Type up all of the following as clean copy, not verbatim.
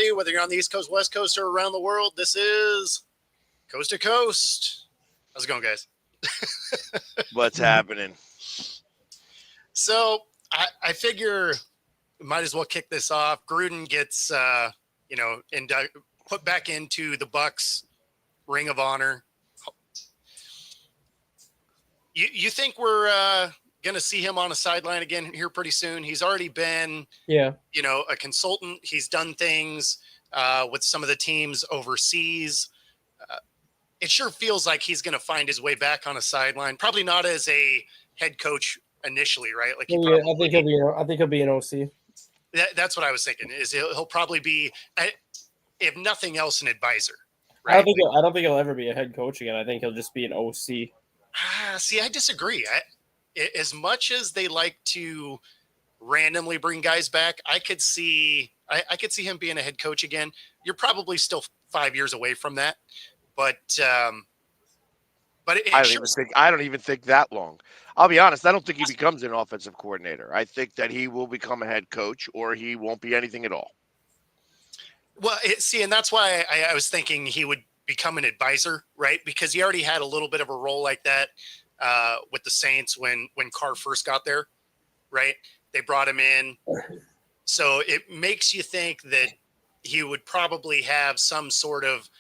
everybody, whether you're on the East Coast, West Coast, or around the world. This is Coast to Coast. How's it going, guys? What's happening? So I figure might as well kick this off. Gruden gets, put back into the Bucks Ring of Honor. You think we're going to see him on a sideline again here pretty soon? He's already been, a consultant. He's done things with some of the teams overseas. It sure feels like he's going to find his way back on a sideline. Probably not as a head coach initially, right? Like I think he'll be an OC. That's what I was thinking. Is he'll probably be, if nothing else, an advisor. Right? I don't think he'll ever be a head coach again. I think he'll just be an OC. See, I disagree. As much as they like to randomly bring guys back, I could see him being a head coach again. You're probably still 5 years away from that, but I don't even think that long. I'll be honest. I don't think he becomes an offensive coordinator. I think that he will become a head coach, or he won't be anything at all. Well, and that's why I was thinking he would become an advisor, right? Because he already had a little bit of a role like that with the Saints when Carr first got there, right? They brought him in. So it makes you think that he would probably have some sort of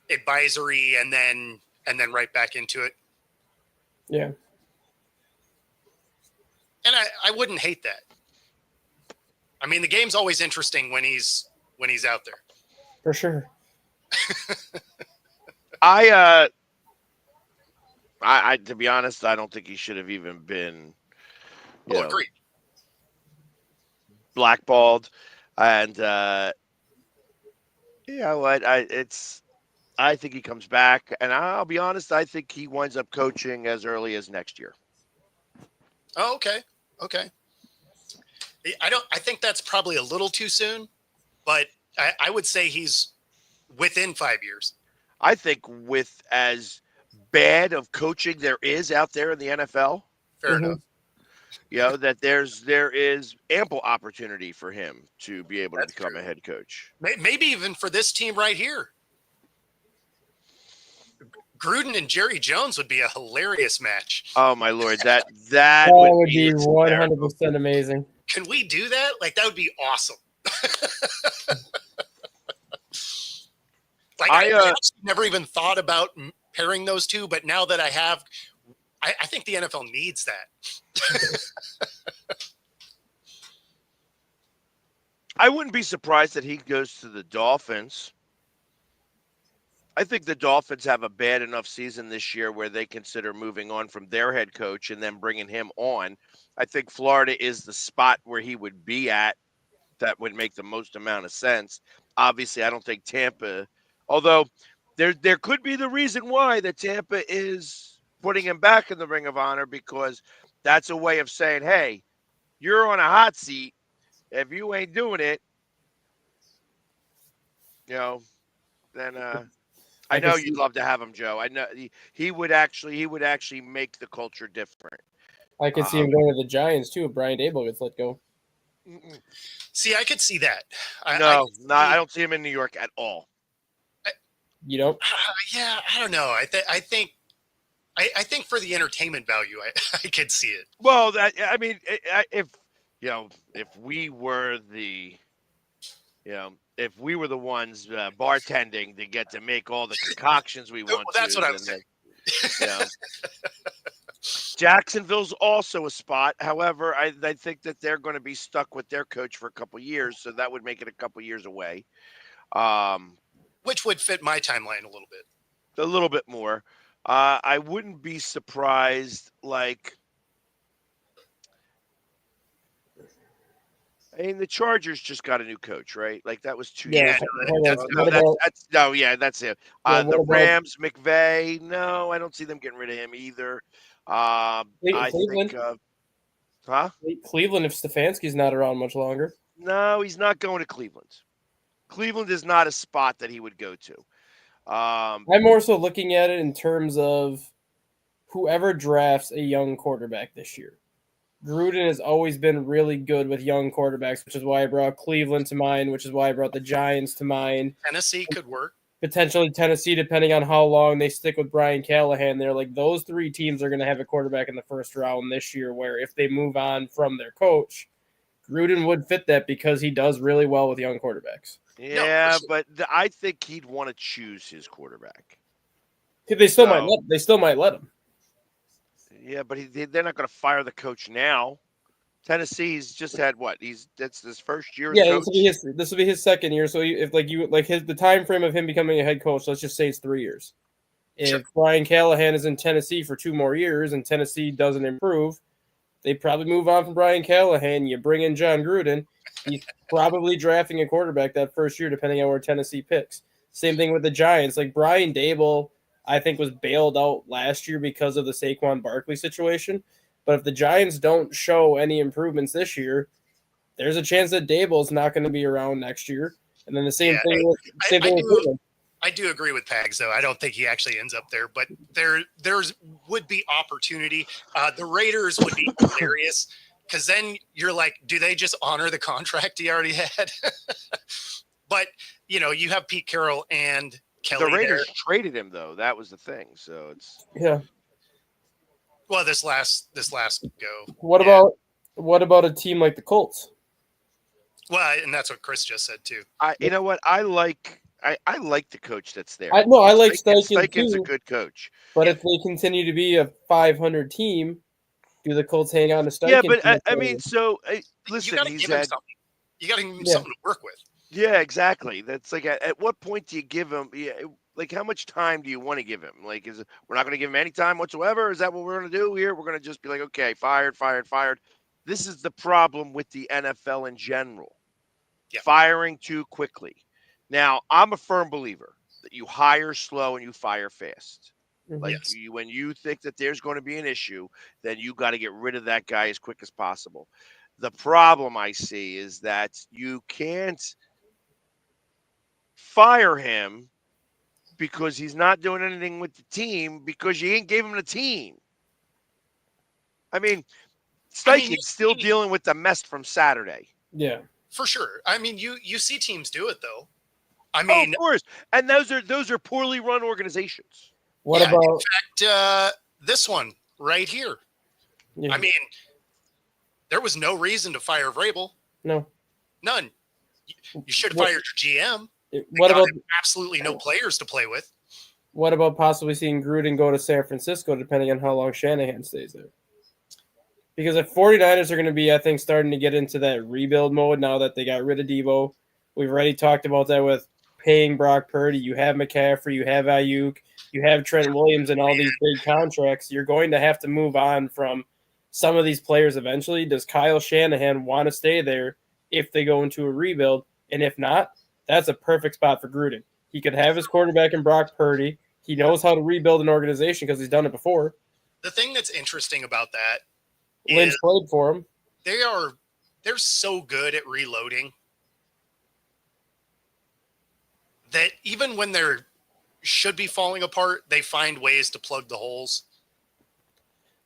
advisory and then right back into it. Yeah. And I wouldn't hate that. I mean, the game's always interesting when he's out there. For sure. I to be honest, I don't think he should have even been agreed. Blackballed. And I think he comes back, and I'll be honest, I think he winds up coaching as early as next year. Oh, okay. I think that's probably a little too soon, but I would say he's within 5 years. I think with as bad of coaching there is out there in the NFL, fair enough. That there is ample opportunity for him to be able to become a head coach. Maybe even for this team right here. Gruden and Jerry Jones would be a hilarious match. Oh my Lord, that would be 100% amazing. Can we do that? Like, that would be awesome. I never even thought about pairing those two, but now that I have, I think the NFL needs that. I wouldn't be surprised that he goes to the Dolphins. I think the Dolphins have a bad enough season this year where they consider moving on from their head coach and then bringing him on. I think Florida is the spot where he would be at that would make the most amount of sense. Obviously, I don't think Tampa, although there could be the reason why that Tampa is putting him back in the Ring of Honor, because that's a way of saying, hey, you're on a hot seat. If you ain't doing it, then I know you'd love to have him, Joe. I know he would actually make the culture different. I could see him going to the Giants too if Brian Daboll gets let go. See, I could see that. I don't see him in New York at all. You don't? Yeah, I don't know. I think for the entertainment value, I could see it. Well, if we were the, if we were the ones bartending to get to make all the concoctions we want, that's what I was saying. Jacksonville's also a spot. However, I think that they're going to be stuck with their coach for a couple of years, so that would make it a couple of years away. Which would fit my timeline a little bit. A little bit more. I wouldn't be surprised, the Chargers just got a new coach, right? Like, that was 2 years ago. That's it. The Rams, McVay, no, I don't see them getting rid of him either. Cleveland, if Stefanski's not around much longer. No, he's not going to Cleveland. Cleveland is not a spot that he would go to. I'm more so looking at it in terms of whoever drafts a young quarterback this year. Gruden has always been really good with young quarterbacks, which is why I brought Cleveland to mind, which is why I brought the Giants to mind. Tennessee could work. Potentially Tennessee, depending on how long they stick with Brian Callahan. They're like those three teams are going to have a quarterback in the first round this year. Where if they move on from their coach, Gruden would fit that because he does really well with young quarterbacks. Yeah, sure. but I think he'd want to choose his quarterback. They still So- might let him. Yeah, but they're not going to fire the coach now. Tennessee's just had what? That's his first year as Yeah, coach. this will be his second year. So if the time frame of him becoming a head coach, let's just say it's 3 years. If Sure. Brian Callahan is in Tennessee for 2 more years and Tennessee doesn't improve, they probably move on from Brian Callahan. You bring in John Gruden. He's probably drafting a quarterback that first year, depending on where Tennessee picks. Same thing with the Giants. Like Brian Dable, I think was bailed out last year because of the Saquon Barkley situation. But if the Giants don't show any improvements this year, there's a chance that Dable's not going to be around next year. And then the same Yeah, thing with Gruden. I do agree with Pags, though. I don't think he actually ends up there, but there's would be opportunity. The Raiders would be hilarious because then you're like, do they just honor the contract he already had? But you have Pete Carroll and Kelly. The Raiders there. traded him though. That was the thing. So it's Well, this last go. What about a team like the Colts? Well, and that's what Chris just said too. you know what? I like the coach that's there. I like Steichen Steichen's a too. good coach. But if they continue to be a 500 team, do the Colts hang on to Steichen? Yeah, but I mean, so listen, you got to he's give him had. something. You got to give him something to work with. Yeah, exactly. That's like at what point do you give him? Yeah, like how much time do you want to give him? Like, we're not going to give him any time whatsoever? Is that what we're going to do here? We're going to just be like, okay, fired. This is the problem with the NFL in general. Yeah. Firing too quickly. Now, I'm a firm believer that you hire slow and you fire fast. Like Yes. when you think that there's going to be an issue, then you got to get rid of that guy as quick as possible. The problem I see is that you can't fire him because he's not doing anything with the team because you ain't gave him the team. I mean, Steichen's still dealing with the mess from Saturday. Yeah. For sure. I mean, you see teams do it though. I mean, of course, and those are poorly run organizations. What about in fact, this one right here? Yeah. I mean, there was no reason to fire Vrabel. No. None. You should have fired your GM. What about absolutely no players to play with? What about possibly seeing Gruden go to San Francisco, depending on how long Shanahan stays there? Because the 49ers are going to be, I think, starting to get into that rebuild mode now that they got rid of Debo. We've already talked about that with paying Brock Purdy. You have McCaffrey, you have Ayuk, you have Trent Williams, and all these big contracts. You're going to have to move on from some of these players eventually. Does Kyle Shanahan want to stay there if they go into a rebuild? And if not, that's a perfect spot for Gruden. He could have his quarterback in Brock Purdy. He knows how to rebuild an organization because he's done it before. The thing that's interesting about that Lynch played for him. They're so good at reloading that even when they're should be falling apart, they find ways to plug the holes.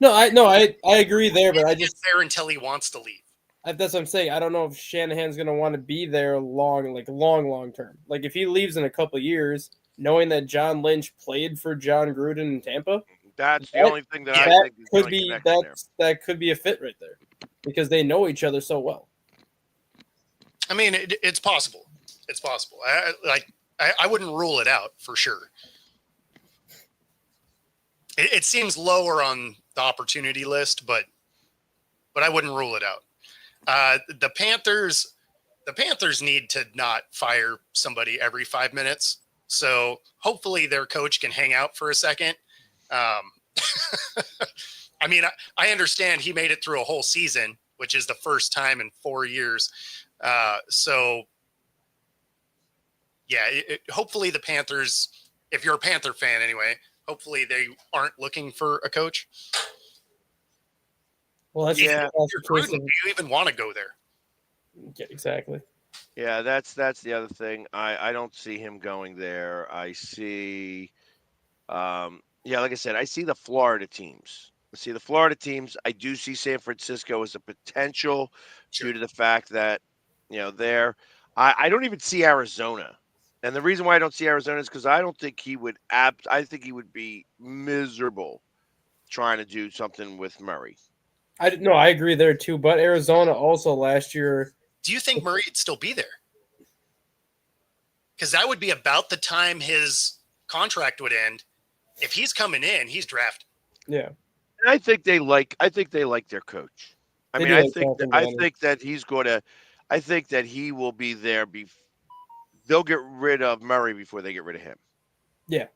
I agree there, but I just there until he wants to leave. That's what I'm saying. I don't know if Shanahan's going to want to be there long term. Like if he leaves in a couple of years, knowing that John Lynch played for John Gruden in Tampa, that's the only thing that I think is could be that could be a fit right there because they know each other so well. I mean, it's possible. It's possible. I wouldn't rule it out for sure. It seems lower on the opportunity list, but I wouldn't rule it out. The Panthers need to not fire somebody every 5 minutes. So hopefully their coach can hang out for a second. I mean, I understand he made it through a whole season, which is the first time in 4 years. So yeah, hopefully the Panthers, if you're a Panther fan anyway, hopefully they aren't looking for a coach. Well, if you're Gruden, do you even want to go there? Yeah, exactly. Yeah, that's the other thing. I don't see him going there. I see, like I said, I see the Florida teams see the Florida teams. I do see San Francisco as a potential Sure. due to the fact that, there. I don't even see Arizona. And the reason why I don't see Arizona is because I don't think he would I think he would be miserable trying to do something with Murray. I agree there too. But Arizona also last year. Do you think Murray'd still be there? Because that would be about the time his contract would end. If he's coming in, he's drafted. Yeah. And I think they like their coach. I They mean, do I like think Jonathan I Gannon. think that he's going to I think that he will be there they'll get rid of Murray before they get rid of him. Yeah.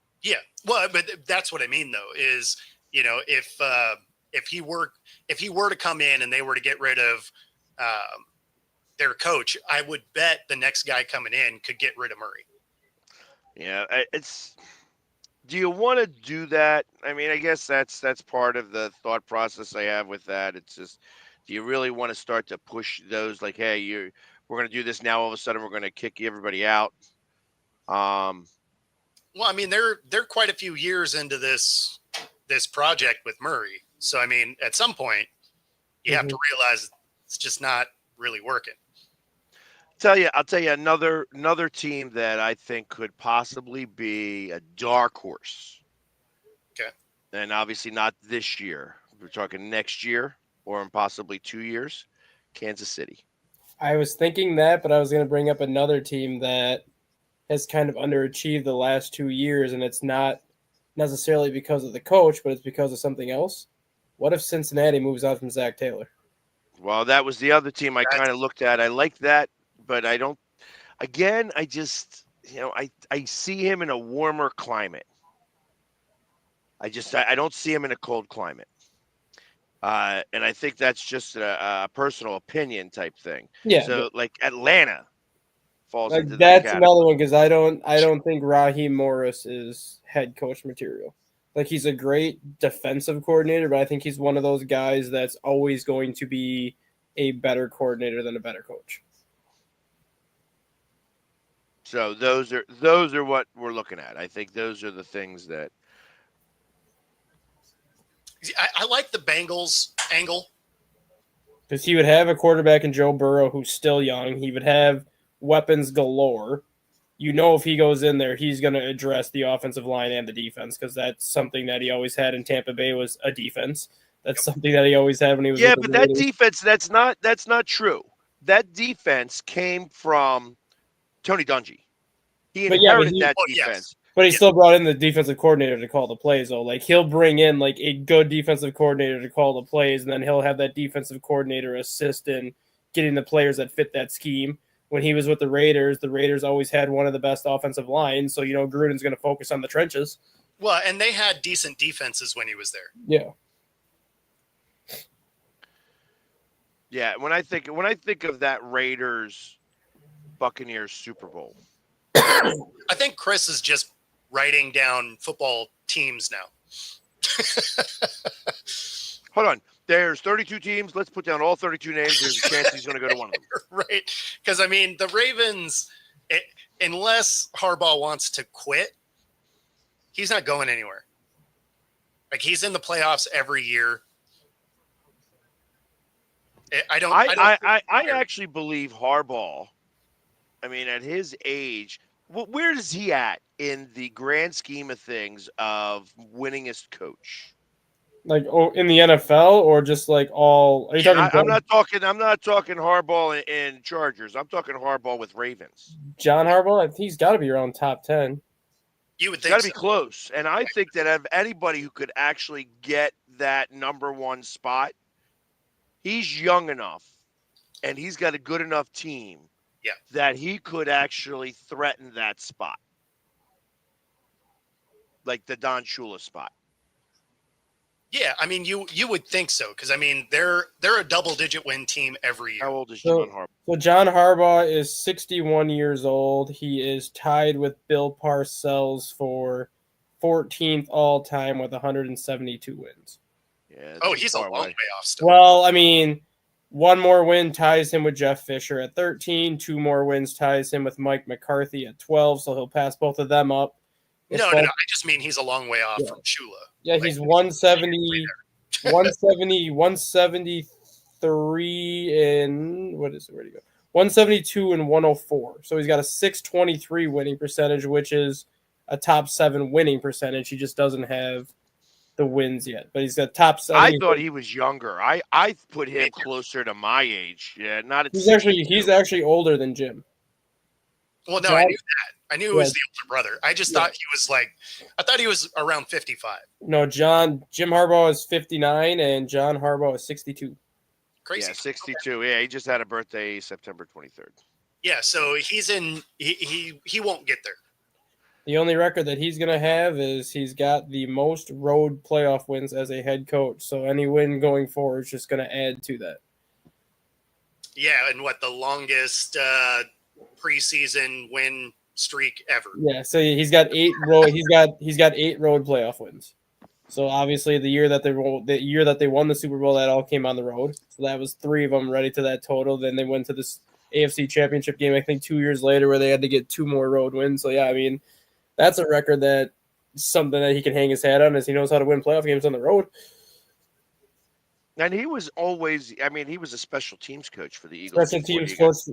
Well, but that's what I mean though, is, if he were to come in and they were to get rid of their coach, I would bet the next guy coming in could get rid of Murray. Yeah, do you want to do that? I mean, I guess that's part of the thought process I have with that. It's just, do you really want to start to push those like, hey, we're going to do this now, all of a sudden we're going to kick everybody out? Well, I mean, they're quite a few years into this project with Murray. So, I mean, at some point, you have to realize it's just not really working. I'll tell you another team that I think could possibly be a dark horse. Okay. And obviously not this year. We're talking next year or in possibly 2 years. Kansas City. I was thinking that, but I was going to bring up another team that has kind of underachieved the last 2 years, and it's not necessarily because of the coach, but it's because of something else. What if Cincinnati moves on from Zach Taylor? Well, that was the other team I kind of looked at. I like that, but I don't. Again, I just, I see him in a warmer climate. I don't see him in a cold climate. And I think that's just a personal opinion type thing. Yeah. So, like Atlanta falls into that that's category. another one because I don't think Raheem Morris is head coach material. Like, he's a great defensive coordinator, but I think he's one of those guys that's always going to be a better coordinator than a better coach. So those are what we're looking at. I think those are the things that. I like the Bengals angle. Because he would have a quarterback in Joe Burrow who's still young. He would have weapons galore. If he goes in there, he's going to address the offensive line and the defense because that's something that he always had in Tampa Bay was a defense. That's something that he always had when he was. Yeah, but that defense, that's not true. That defense came from Tony Dungy. He inherited that defense. Yes. But he still brought in the defensive coordinator to call the plays, though. Like, he'll bring in, like, a good defensive coordinator to call the plays, and then he'll have that defensive coordinator assist in getting the players that fit that scheme. When he was with the Raiders always had one of the best offensive lines, so, Gruden's going to focus on the trenches. Well, and they had decent defenses when he was there. Yeah. Yeah, when I think of that Raiders Buccaneers Super Bowl. I think Chris is just writing down football teams now. Hold on. There's 32 teams. Let's put down all 32 names. There's a chance he's going to go to one of them. Right. Because, I mean, the Ravens, unless Harbaugh wants to quit, he's not going anywhere. Like, he's in the playoffs every year. I actually believe Harbaugh, I mean, at his age, where is he at in the grand scheme of things of winningest coach? Like, in the NFL or just like all? Are you talking? I'm not talking Harbaugh and Chargers. I'm talking Harbaugh with Ravens. John Harbaugh. He's got to be around top 10. You would think got to be close, and I think that of anybody who could actually get that number one spot, he's young enough, and he's got a good enough team. Yeah. That he could actually threaten that spot. Like the Don Shula spot. Yeah, I mean, you would think so, because, I mean, they're a double-digit win team every year. How old is John Harbaugh? So John Harbaugh is 61 years old. He is tied with Bill Parcells for 14th all-time with 172 wins. Yeah. He's a long way off still. Well, I mean, one more win ties him with Jeff Fisher at 13. 2 more wins ties him with Mike McCarthy at 12, so he'll pass both of them up. No. I just mean he's a long way off from Shula. Yeah, he's 170. 170, 173, and what is it? Where'd he go? 172 and 104. So he's got a 623 winning percentage, which is a top 7 winning percentage. He just doesn't have the wins yet, but he's got top. I thought he was younger. I put him closer to my age. Yeah, not at 62. He's actually older than Jim. Well, no, John- I knew that. I knew it was Yeah. the older brother. I just Yeah. thought he was like, I thought he was around 55. No, Jim Harbaugh is 59 and John Harbaugh is 62. Crazy. Yeah, 62. Yeah, he just had a birthday September 23rd. Yeah, so he's in. He won't get there. The only record that he's going to have is he's got the most road playoff wins as a head coach. So any win going forward is just going to add to that. Yeah, and what the longest preseason win streak ever. Yeah, so he's got 8 road. He's got 8 road playoff wins. So obviously the year that they won the Super Bowl, that all came on the road. So that was 3 of them ready to that total. Then they went to this AFC Championship game, I think 2 years later, where they had to get 2 more road wins. So yeah, I mean, that's a record that something that he can hang his hat on, as he knows how to win playoff games on the road. And he was always, I mean, he was a special teams coach for the Eagles. Special before teams he got- coach,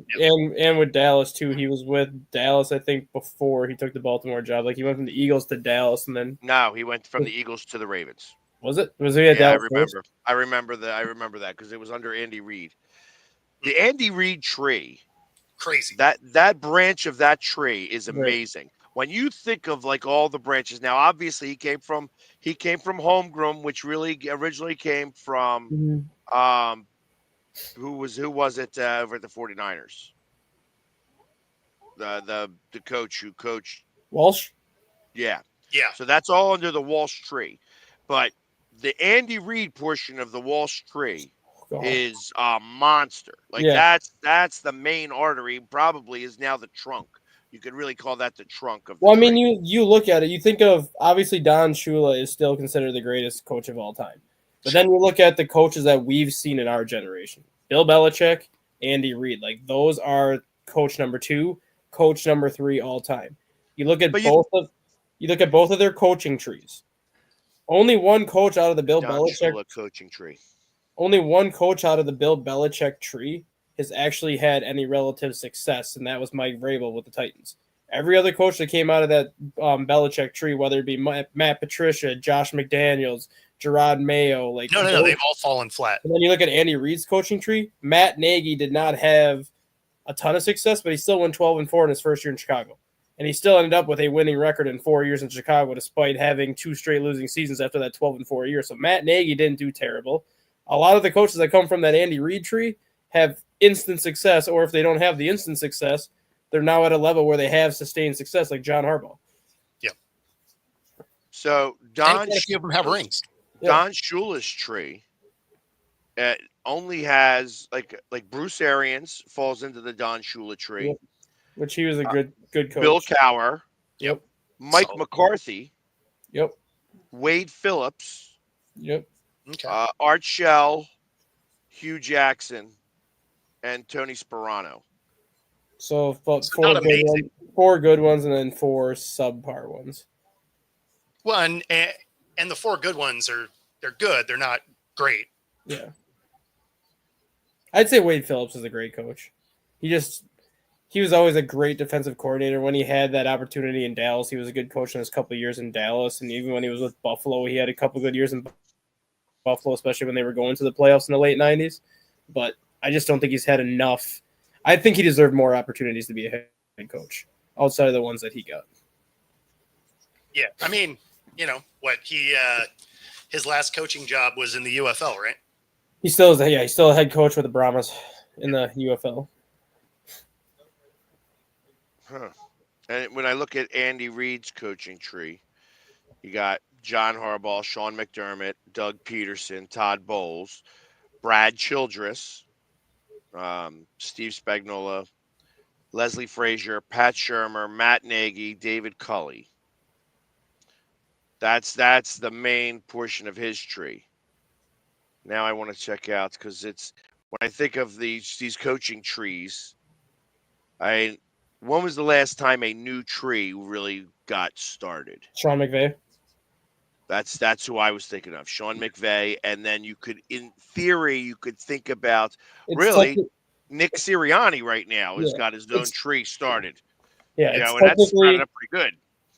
and with Dallas too. He was with Dallas, I think, before he took the Baltimore job. Like he went from the Eagles to Dallas, and then No, he went from the Eagles to the Ravens. was he at Yeah, Dallas? first? I remember that because it was under Andy Reid. The Andy Reid tree, Crazy. that branch of that tree is Right. amazing. When you think of like all the branches, now obviously he came from Holmgren, which really originally came from Mhm. who was it over at the 49ers? The coach who coached. Walsh. Yeah. Yeah. So that's all under the Walsh tree. But the Andy Reid portion of the Walsh tree God. is a monster. Like Yeah. that's the main artery, probably is now the trunk. You could really call that the trunk of the Well, I mean, tree. you look at it, you think of, obviously Don Shula is still considered the greatest coach of all time. But then you look at the coaches that we've seen in our generation. Bill Belichick, Andy Reid. Like those are coach number 2, coach number 3 all time. You look at both of their coaching trees. Only one coach out of the Bill Don Belichick Shula coaching tree. only one coach out of the Bill Belichick tree has actually had any relative success, and that was Mike Vrabel with the Titans. Every other coach that came out of that Belichick tree, whether it be Matt Patricia, Josh McDaniels, Gerard Mayo, like No, they've all fallen flat. And then you look at Andy Reid's coaching tree. Matt Nagy did not have a ton of success, but he still won 12-4 in his first year in Chicago. And he still ended up with a winning record in 4 years in Chicago, despite having 2 straight losing seasons after that 12-4 year. So Matt Nagy didn't do terrible. A lot of the coaches that come from that Andy Reid tree have instant success, or if they don't have the instant success, they're now at a level where they have sustained success, like John Harbaugh. So And Don quite a few of them have rings. Don Shula's tree only has like Bruce Arians falls into the Don Shula tree. Yep. Which he was a good coach. Bill Cowher, Yep. Mike Solid. McCarthy, Yep. Wade Phillips, Yep. Okay. Art Shell, Hugh Jackson, and Tony Sperano. So about So not amazing. 4 good ones and then 4 subpar ones. Well, and the 4 good ones they're good. They're not great. Yeah. I'd say Wade Phillips is a great coach. He was always a great defensive coordinator. When he had that opportunity in Dallas, he was a good coach in his couple of years in Dallas. And even when he was with Buffalo, he had a couple good years in Buffalo, especially when they were going to the playoffs in the late 90s. But I just don't think he's had enough. I think he deserved more opportunities to be a head coach outside of the ones that he got. Yeah. I mean, what his last coaching job was in the UFL, right? He's still a head coach with the Brahmas in the UFL. Huh. And when I look at Andy Reid's coaching tree, you got John Harbaugh, Sean McDermott, Doug Peterson, Todd Bowles, Brad Childress, Steve Spagnuolo, Leslie Frazier, Pat Shurmur, Matt Nagy, David Culley. That's the main portion of his tree. Now I want to check out because it's when I think of these coaching trees, when was the last time a new tree really got started? Sean McVay. That's who I was thinking of, Sean McVay, and then you could, in theory, you could think about It's really Nick Sirianni right now has yeah, got his own it's tree started, it's and that's sprouted technically up pretty good.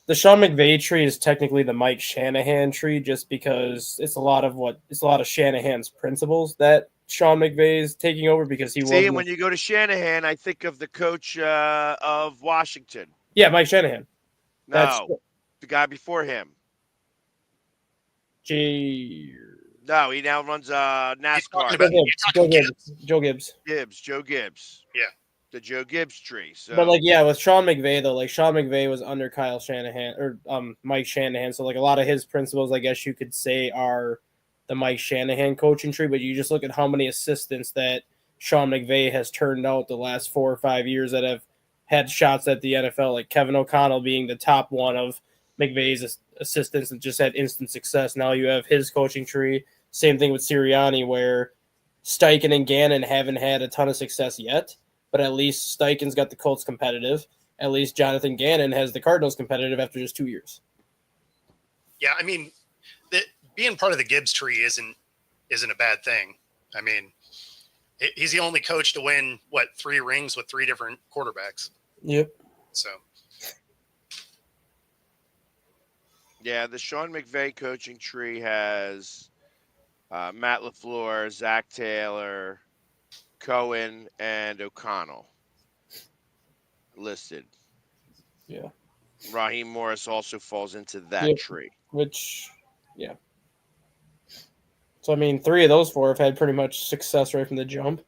the Sean McVay tree is technically the Mike Shanahan tree, just because it's a lot of Shanahan's principles that Sean McVay is taking over because he See, and was when you go to Shanahan, I think of the coach of Washington. Mike Shanahan. That's No, the guy before him. G. No, he now runs He's talking NASCAR. about- you're talking Joe Gibbs. Yeah. The Joe Gibbs tree. So, But with Sean McVay though, Sean McVay was under Kyle Shanahan or Mike Shanahan, so a lot of his principles, I guess you could say, are the Mike Shanahan coaching tree. But you just look at how many assistants that Sean McVay has turned out the last 4 or 5 years that have had shots at the NFL, like Kevin O'Connell being the top one of McVay's assistants and just had instant success. Now you have his coaching tree. Same thing with Sirianni, where Steichen and Gannon haven't had a ton of success yet, but at least Steichen's got the Colts competitive. At least Jonathan Gannon has the Cardinals competitive after just 2 years. Yeah, I mean, being part of the Gibbs tree isn't a bad thing. I mean, he's the only coach to win 3 rings with 3 different quarterbacks. Yep. So. yeah, the Sean McVay coaching tree has Matt LaFleur, Zach Taylor, Cohen, and O'Connell listed. Yeah. Raheem Morris also falls into that tree. So, 3 of those 4 have had pretty much success right from the jump.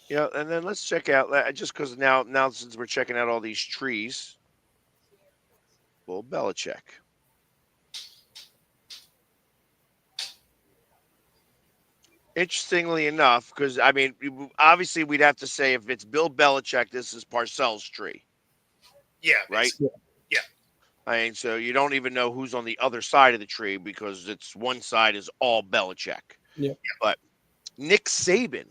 Yeah, and then let's check out, just because now since we're checking out all these trees, Bill Belichick. Interestingly enough, because, obviously we'd have to say if it's Bill Belichick, this is Parcells' tree. Yeah. Right? Yeah. So you don't even know who's on the other side of the tree because it's one side is all Belichick. Yeah. But Nick Saban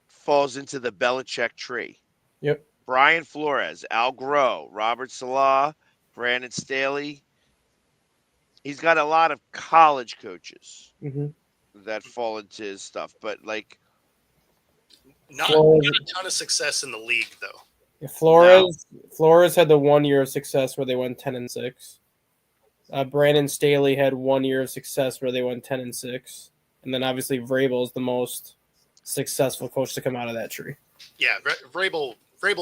falls into the Belichick tree. Yep. Brian Flores, Al Groh, Robert Salah, Brandon Staley. He's got a lot of college coaches that fall into his stuff, but not a ton of success in the league though. Yeah, Flores had the 1 year of success where they went 10-6. Brandon Staley had 1 year of success where they went 10-6, and then obviously Vrabel is the most successful coach to come out of that tree. Yeah, Vrabel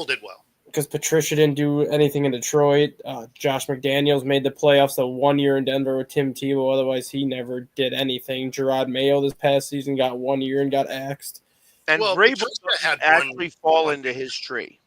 did well because Patricia didn't do anything in Detroit. Josh McDaniels made the playoffs the 1 year in Denver with Tim Tebow. Otherwise, he never did anything. Gerard Mayo this past season got 1 year and got axed. And Vrabel had actually fall into his tree.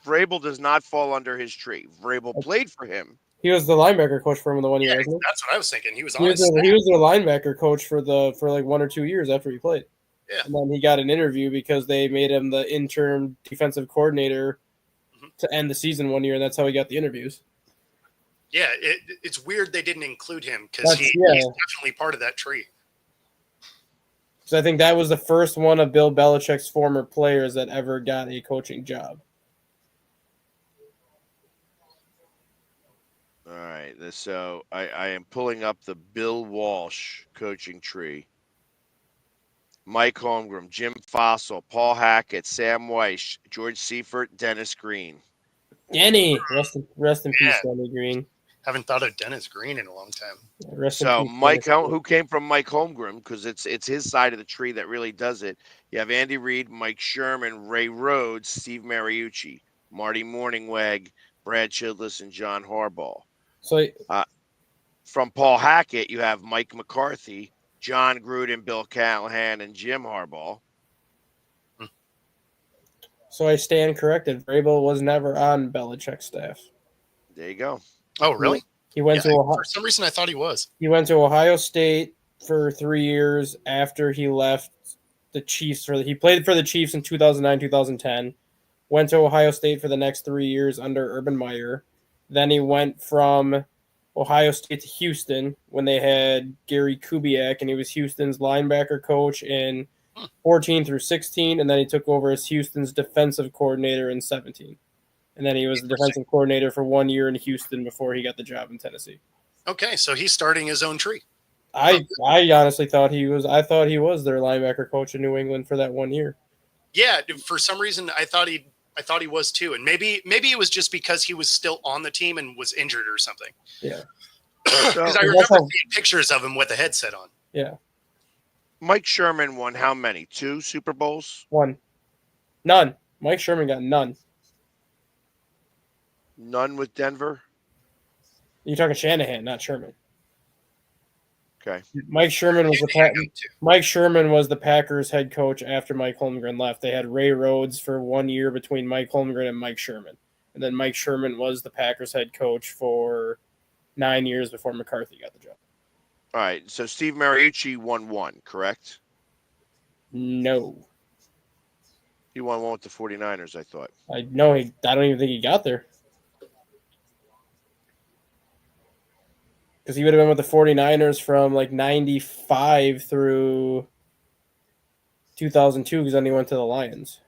Vrabel does not fall under his tree. Vrabel played for him. He was the linebacker coach for him in the 1 year. Yeah, that's what I was thinking. He was he was their linebacker coach for 1 or 2 years after he played. Yeah. And then he got an interview because they made him the interim defensive coordinator to end the season 1 year, and that's how he got the interviews. Yeah, it's weird they didn't include him because he's definitely part of that tree. So I think that was the first one of Bill Belichick's former players that ever got a coaching job. All right, so I am pulling up the Bill Walsh coaching tree. Mike Holmgren, Jim Fossil, Paul Hackett, Sam Weiss, George Seifert, Dennis Green. Denny, rest in peace, Denny Green. Haven't thought of Dennis Green in a long time. So Mike, who came from Mike Holmgren, because it's his side of the tree that really does it. You have Andy Reid, Mike Sherman, Ray Rhodes, Steve Mariucci, Marty Morningweg, Brad Childress, and John Harbaugh. So from Paul Hackett, you have Mike McCarthy, John Gruden, Bill Callahan, and Jim Harbaugh. So I stand corrected. Vrabel was never on Belichick's staff. There you go. Oh, really? He went to Ohio. For some reason, I thought he was. He went to Ohio State for 3 years after he left the Chiefs. He played for the Chiefs in 2009, 2010. Went to Ohio State for the next 3 years under Urban Meyer. Then he went from Ohio State to Houston when they had Gary Kubiak, and he was Houston's linebacker coach in 14 through 16, and then he took over as Houston's defensive coordinator in 17. And then he was the defensive coordinator for 1 year in Houston before he got the job in Tennessee. Okay, so he's starting his own tree. I honestly thought he was. I thought he was their linebacker coach in New England for that 1 year. Yeah, for some reason I thought he was too, and maybe it was just because he was still on the team and was injured or something. Yeah. Because So, I remember seeing pictures of him with a headset on. Yeah. Mike Sherman won how many? 2 Super Bowls? 1. None. Mike Sherman got none. None with Denver? You're talking Shanahan, not Sherman. Okay. Mike Sherman was Mike Sherman was the Packers head coach after Mike Holmgren left. They had Ray Rhodes for 1 year between Mike Holmgren and Mike Sherman. And then Mike Sherman was the Packers head coach for 9 years before McCarthy got the job. All right. So Steve Mariucci won 1, correct? No. He won 1 with the 49ers, I thought. I don't even think he got there. Because he would have been with the 49ers from like 95 through 2002, because then he went to the Lions.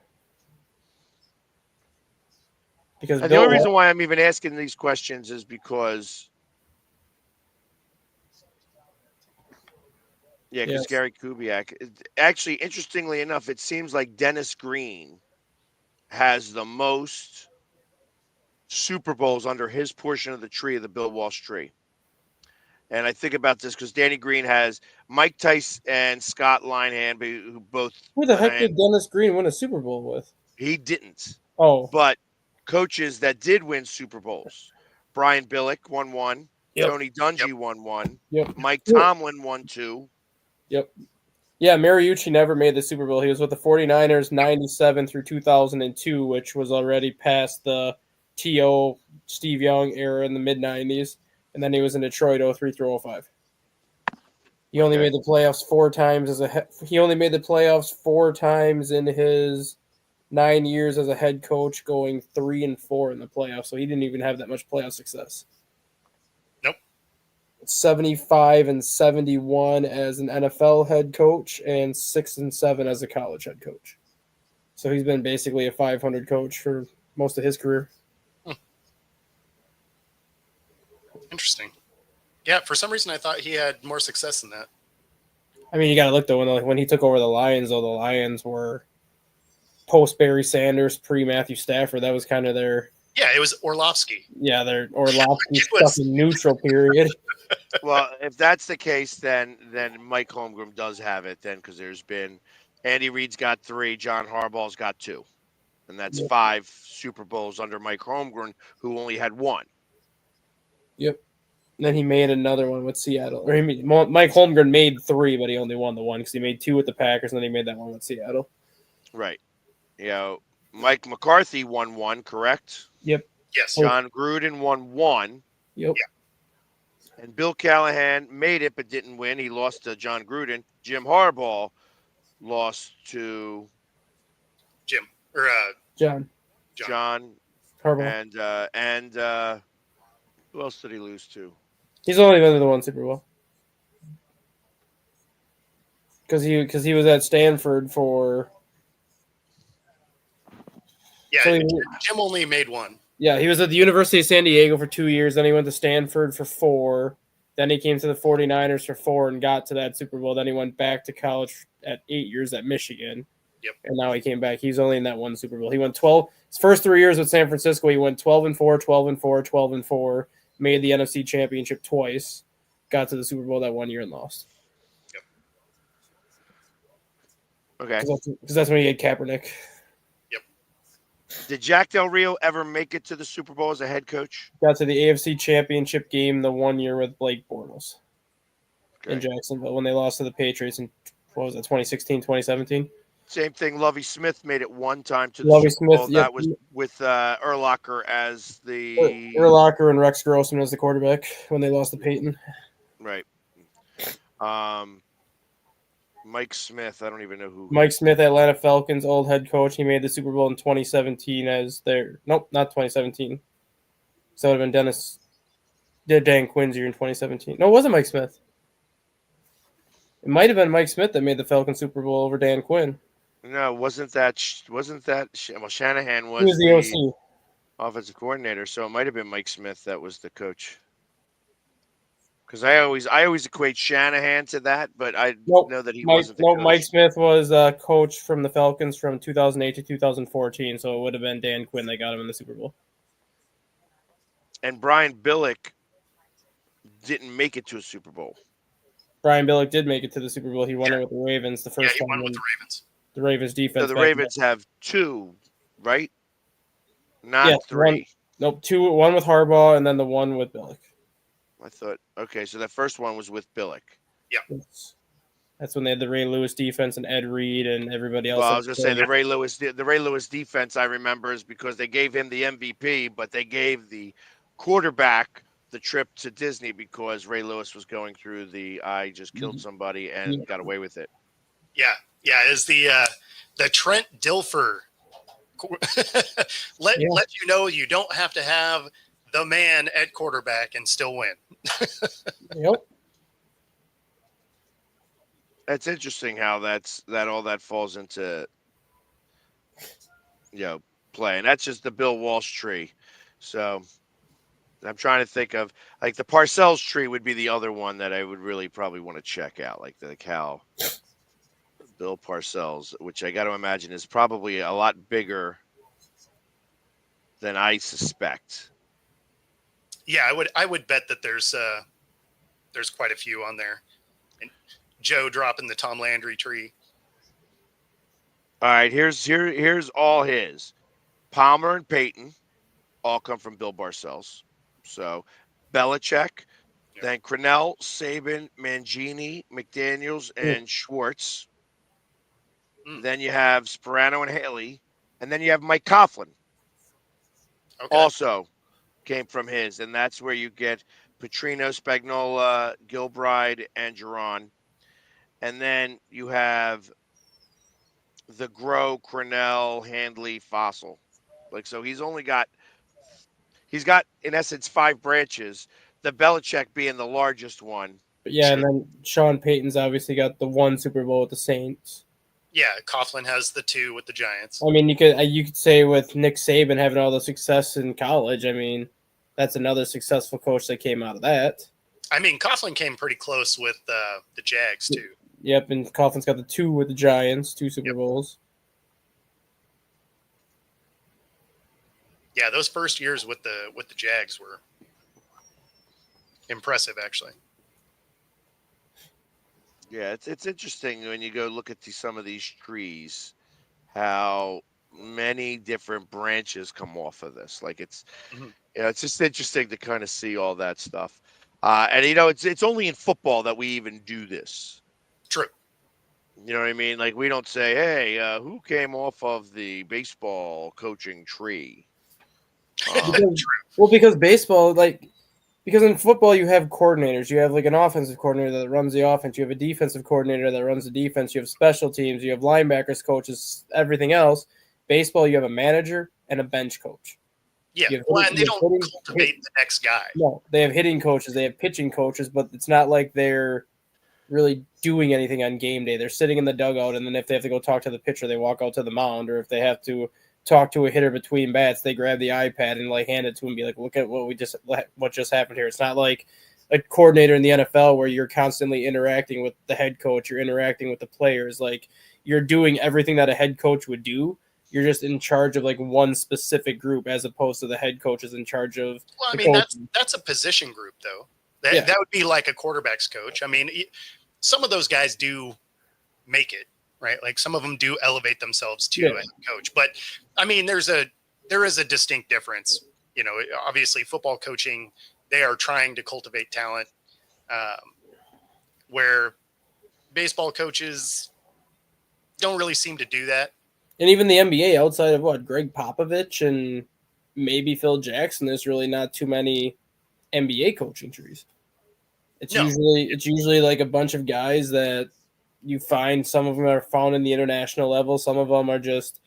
Because And the only reason why I'm even asking these questions is because Yes. Gary Kubiak. Actually, interestingly enough, it seems like Dennis Green has the most Super Bowls under his portion of the tree of the Bill Walsh tree. And I think about this because Danny Green has Mike Tice and Scott Linehan, who both. Who the heck did Dennis Green win a Super Bowl with? He didn't. Oh. But coaches that did win Super Bowls. Brian Billick won 1. Yep. Tony Dungy won 1. Yep. Mike Tomlin won 2. Yep. Yeah, Mariucci never made the Super Bowl. He was with the 49ers 97 through 2002, which was already past the T.O. Steve Young era in the mid-90s. And then he was in Detroit 03 through 05. He only made the playoffs 4 times he only made the playoffs 4 times in his 9 years as a head coach, going 3-4 in the playoffs. So he didn't even have that much playoff success. Nope. 75 and 71 as an NFL head coach, and 6 and 7 as a college head coach. So he's been basically a 500 coach for most of his career. Interesting. Yeah, for some reason I thought he had more success than that. I mean, you got to look though, when he took over the Lions, though, the Lions were post Barry Sanders, pre Matthew Stafford. That was kind of their. Yeah, it was Orlovsky. Yeah, their Orlovsky stuff in neutral period. Well, if that's the case, then Mike Holmgren does have it then, because there's been Andy Reid's got 3, John Harbaugh's got 2, and that's 5 Super Bowls under Mike Holmgren, who only had 1. Yep. And then he made another one with Seattle. Mike Holmgren made 3, but he only won the 1 because he made 2 with the Packers, and then he made that one with Seattle. Right. Mike McCarthy won 1, correct? Yep. Yes. John Gruden won 1. Yep. Yeah. And Bill Callahan made it but didn't win. He lost to John Gruden. Jim Harbaugh lost to John Harbaugh. And who else did he lose to? He's only been to the 1 Super Bowl. Because he was at Stanford for. Yeah, So Jim only made 1. Yeah, he was at the University of San Diego for 2 years. Then he went to Stanford for 4. Then he came to the 49ers for 4 and got to that Super Bowl. Then he went back to college at 8 years at Michigan. Yep. And now he came back. He's only in that 1 Super Bowl. He went 12. His first 3 years with San Francisco, he went 12-4, 12-4, 12-4. Made the NFC Championship twice. Got to the Super Bowl that 1 year and lost. Yep. Okay. Because that's when he had Kaepernick. Did Jack Del Rio ever make it to the Super Bowl as a head coach? Got to the AFC Championship game the 1 year with Blake Bortles in Jacksonville when they lost to the Patriots in, 2016, 2017? Same thing. Lovie Smith made it 1 time to the Lovie Super Bowl. Smith, yep. That was with Urlacher as the Urlacher and Rex Grossman as the quarterback when they lost to Peyton. Right. Mike Smith, I don't even know who. Mike Smith, Atlanta Falcons, old head coach. He made the Super Bowl in 2017 as their. Nope, not 2017. So it would have been Dan Quinn's year in 2017. No, it wasn't Mike Smith. It might have been Mike Smith that made the Falcons Super Bowl over Dan Quinn. No, wasn't that? Well, Shanahan was, He was the OC. offensive coordinator, so it might have been Mike Smith that was the coach. Because I always equate Shanahan to that, but I Nope. know that he wasn't the Nope. coach. Mike Smith was coach from the Falcons from 2008 to 2014, so it would have been Dan Quinn that got him in the Super Bowl. And Brian Billick didn't make it to a Super Bowl. Brian Billick did make it to the Super Bowl. He won it with the Ravens the Yeah, first he time. won with when the Ravens. the Ravens defense. So the back Ravens have 2, right? Not Yeah, 3. Nope, 2. One with Harbaugh, and then the one with Billick. I thought, okay, so the first one was with Billick. That's when they had the Ray Lewis defense and Ed Reed and everybody else. Well, I was going to say the Ray Lewis defense I remember is because they gave him the MVP, but they gave the quarterback the trip to Disney because Ray Lewis was going through the I just killed somebody and got away with it. Yeah, is the Trent Dilfer let you know you don't have to have the man at quarterback and still win. Yep. That's interesting how all that falls into play, and that's just the Bill Walsh tree. So I'm trying to think of like the Parcells tree would be the other one that I would really probably want to check out, like how Bill Parcells, which I got to imagine is probably a lot bigger than I suspect. Yeah, I would bet that there's quite a few on there. And Joe dropping the Tom Landry tree. All right, here's all his. Palmer and Peyton all come from Bill Parcells. So Belichick, then Crennel, Saban, Mangini, McDaniels, and Schwartz. Then you have Sperano and Haley, and then you have Mike Coughlin. Okay. Also came from his, and that's where you get Petrino, Spagnola, Gilbride, and Giron. And then you have the Groh, Crennel, Handley, Fossil. Like, so he's got in essence 5 branches, the Belichick being the largest one. But yeah, and then Sean Payton's obviously got the 1 Super Bowl with the Saints. Yeah, Coughlin has the 2 with the Giants. I mean, you could say with Nick Saban having all the success in college, I mean, that's another successful coach that came out of that. I mean, Coughlin came pretty close with the Jags too. Yep, and Coughlin's got the 2 with the Giants, 2 Super Bowls. Yeah, those first years with the Jags were impressive, actually. Yeah, it's interesting when you go look at some of these trees, how many different branches come off of this. Like it's just interesting to kind of see all that stuff. And it's only in football that we even do this. True. You know what I mean? Like we don't say, "Hey, who came off of the baseball coaching tree?" Because baseball, because in football you have coordinators. You have like an offensive coordinator that runs the offense. You have a defensive coordinator that runs the defense. You have special teams. You have linebackers, coaches, everything else. Baseball, you have a manager and a bench coach. Yeah, and they don't cultivate the next guy. No, they have hitting coaches. They have pitching coaches, but it's not like they're really doing anything on game day. They're sitting in the dugout, and then if they have to go talk to the pitcher, they walk out to the mound, or if they have to talk to a hitter between bats, they grab the iPad and hand it to him and be like, look at what just happened here. It's not like a coordinator in the NFL where you're constantly interacting with the head coach, you're interacting with the players. Like you're doing everything that a head coach would do. You're just in charge of like one specific group as opposed to the head coach is in charge of. Well, I mean, that's a position group though. That would be like a quarterback's coach. I mean, some of those guys do make it. Right, like some of them do elevate themselves to a head coach, but I mean, there is a distinct difference. Obviously, football coaching, they are trying to cultivate talent, where baseball coaches don't really seem to do that. And even the NBA, outside of Greg Popovich and maybe Phil Jackson, there's really not too many NBA coaching trees. It's usually like a bunch of guys that you find. Some of them are found in the international level. Some of them are just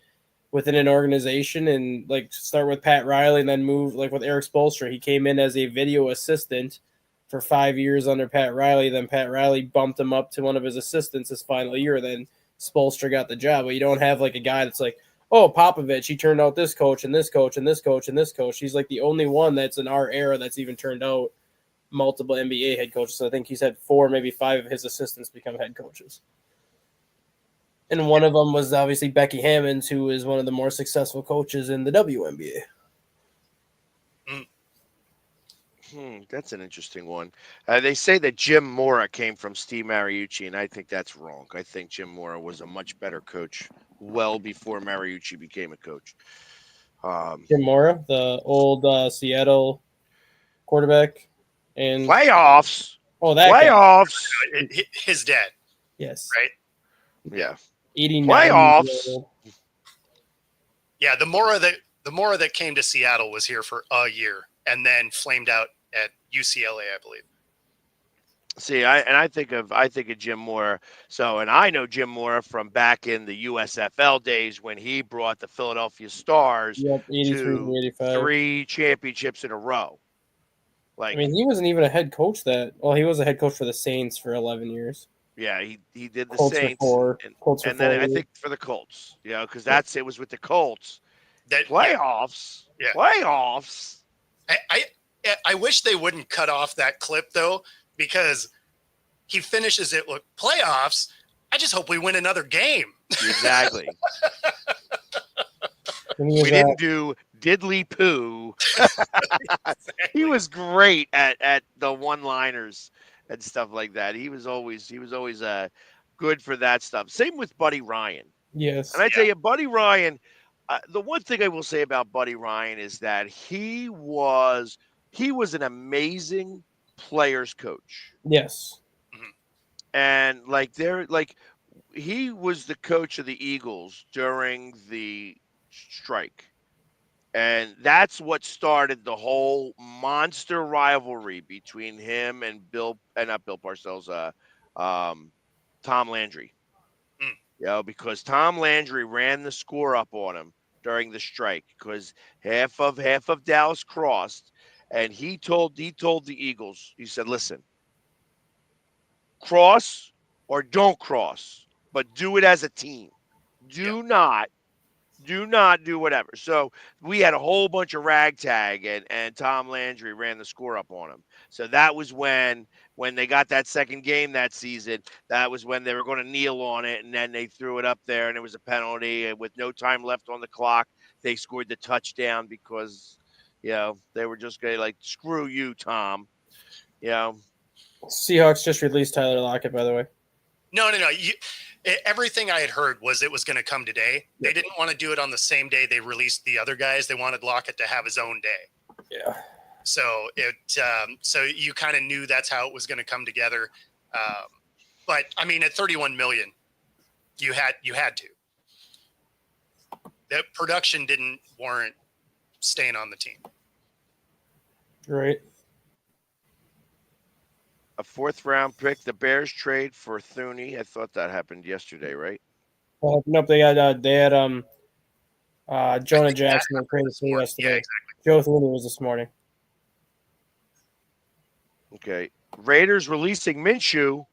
within an organization, and like start with Pat Riley and then move like with Eric Spoelstra. He came in as a video assistant for 5 years under Pat Riley. Then Pat Riley bumped him up to one of his assistants his final year. Then Spoelstra got the job. But you don't have like a guy that's like, oh, Popovich, he turned out this coach and this coach and this coach and this coach. He's like the only one that's in our era that's even turned out multiple NBA head coaches. So I think he's had 4, maybe 5 of his assistants become head coaches. And one of them was obviously Becky Hammonds, who is one of the more successful coaches in the WNBA. That's an interesting one. They say that Jim Mora came from Steve Mariucci, and I think that's wrong. I think Jim Mora was a much better coach well before Mariucci became a coach. Jim Mora, the old Seattle quarterback, and Playoffs. that Playoffs. His dad. Yes. Right. Yeah. 89 playoffs. Yeah, the Mora that came to Seattle was here for a year and then flamed out at UCLA, I believe. See, I think of Jim Mora. So, and I know Jim Mora from back in the USFL days when he brought the Philadelphia Stars to 3 championships in a row. Like, I mean, he wasn't even a head coach he was a head coach for the Saints for 11 years. Yeah, he did the Colts Saints, and then I think for the Colts, because it was with the Colts. Playoffs, yeah. Playoffs. I wish they wouldn't cut off that clip though, because he finishes it with playoffs. I just hope we win another game. Exactly. We didn't do diddly poo. Exactly. He was great at the one-liners and stuff like that. He was always good for that stuff. Same with Buddy Ryan. Yes. And I tell you, Buddy Ryan, the one thing I will say about Buddy Ryan is that he was an amazing players coach. Yes. And he was the coach of the Eagles during the strike. And that's what started the whole monster rivalry between him and not Bill Parcells, Tom Landry. Because Tom Landry ran the score up on him during the strike because half of Dallas crossed, and he told the Eagles, he said, listen, cross or don't cross, but do it as a team. Do not do whatever. So we had a whole bunch of ragtag, and Tom Landry ran the score up on him. So that was when they got that second game that season. That was when they were going to kneel on it, and then they threw it up there, and it was a penalty. And with no time left on the clock, they scored the touchdown because, they were just going to screw you, Tom. Seahawks just released Tyler Lockett, by the way. No. Everything I had heard was it was going to come today. They didn't want to do it on the same day they released the other guys. They wanted Lockett to have his own day. Yeah. So so you kind of knew that's how it was going to come together. But I mean, at 31 million, you had to. The production didn't warrant staying on the team. Right. A 4th-round pick. The Bears trade for Thuney. I thought that happened yesterday, right? Nope. They had Jonah Jackson and Curtis Lee yesterday. Yeah, exactly. Joe Thuney was this morning. Okay. Raiders releasing Minshew.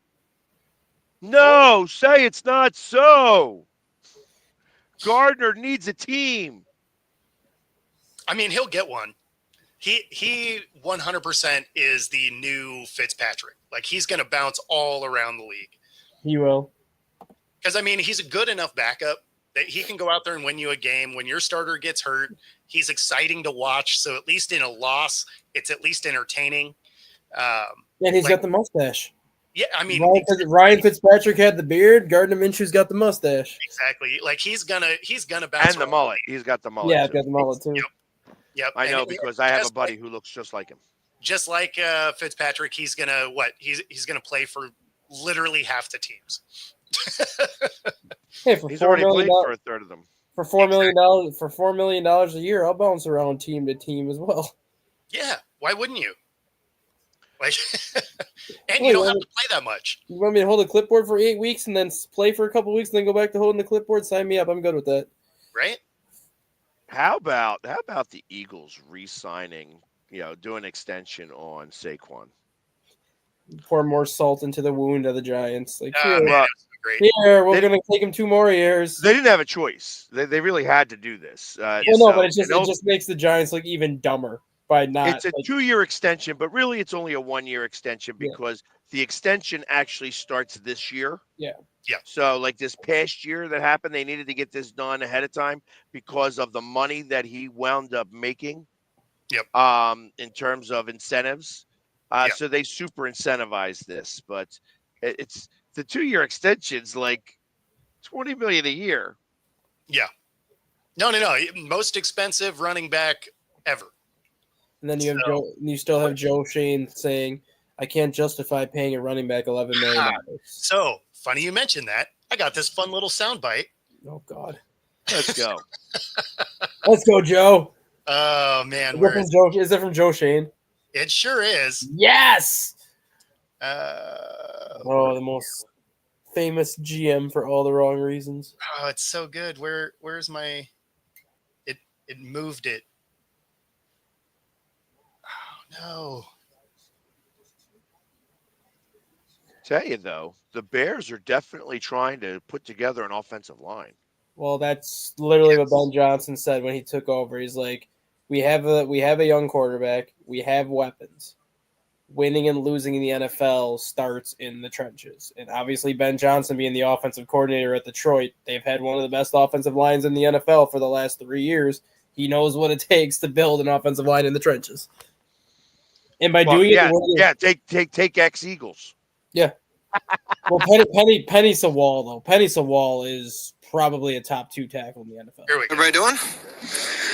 No, say it's not so. Gardner needs a team. I mean, he'll get one. He 100% is the new Fitzpatrick. He's going to bounce all around the league. He will. Because, I mean, he's a good enough backup that he can go out there and win you a game. When your starter gets hurt, he's exciting to watch. So at least in a loss, it's at least entertaining. And he's got the mustache. Yeah, I mean, Ryan Fitzpatrick had the beard. Gardner Minshew's got the mustache. Exactly. He's gonna bounce. And the mullet. He's got the mullet. Yeah, he's got the mullet too. Yep. I know because I have a buddy who looks just like him. Just like Fitzpatrick, he's gonna play for literally half the teams. Hey, he's already played for a third of them. For $4 million a year, I'll bounce around team to team as well. Yeah, why wouldn't you? And you don't have to play that much. You want me to hold a clipboard for 8 weeks and then play for a couple weeks and then go back to holding the clipboard? Sign me up. I'm good with that. Right? How about the Eagles re-signing, doing an extension on Saquon? Pour more salt into the wound of the Giants. Great. Here, we're going to take him 2 more years. They didn't have a choice. They really had to do this. But it just makes the Giants look even dumber. by not. It's a like, 2-year extension, but really it's only a 1-year extension Yeah. because the extension actually starts this year. Yeah. Yeah. So like this past year that happened, they needed to get this done ahead of time because of the money that he wound up making. Yep. In terms of incentives. Yeah. So they super incentivized this, but it's the 2-year extension's like $20 million a year. Yeah. No. Most expensive running back ever. And then you have So- Joe. You still have Joe Shane saying, "I can't justify paying a running back $11 million." So funny you mentioned that. I got this fun little soundbite. Oh God. Let's go. Let's go, Joe. Oh man, Is where that is from Joe? Is that from Joe Shane? it? Sure is. Yes. Uh, Oh, the most famous GM for all the wrong reasons. oh, it's so good. Where's my? It moved it. Oh no. Tell you though, the Bears are definitely trying to put together an offensive line. Well, that's literally Yes. what Ben Johnson said when he took over. He's like, we have a young quarterback. We have weapons. Winning and losing in the NFL starts in the trenches. And obviously, Ben Johnson being the offensive coordinator at Detroit, they've had one of the best offensive lines in the NFL for the last 3 years. He knows what it takes to build an offensive line in the trenches. And by doing it, take ex Eagles. well, Penny Sewell though. Penny Sewell is probably a top 2 tackle in the NFL. Here we go. Everybody doing?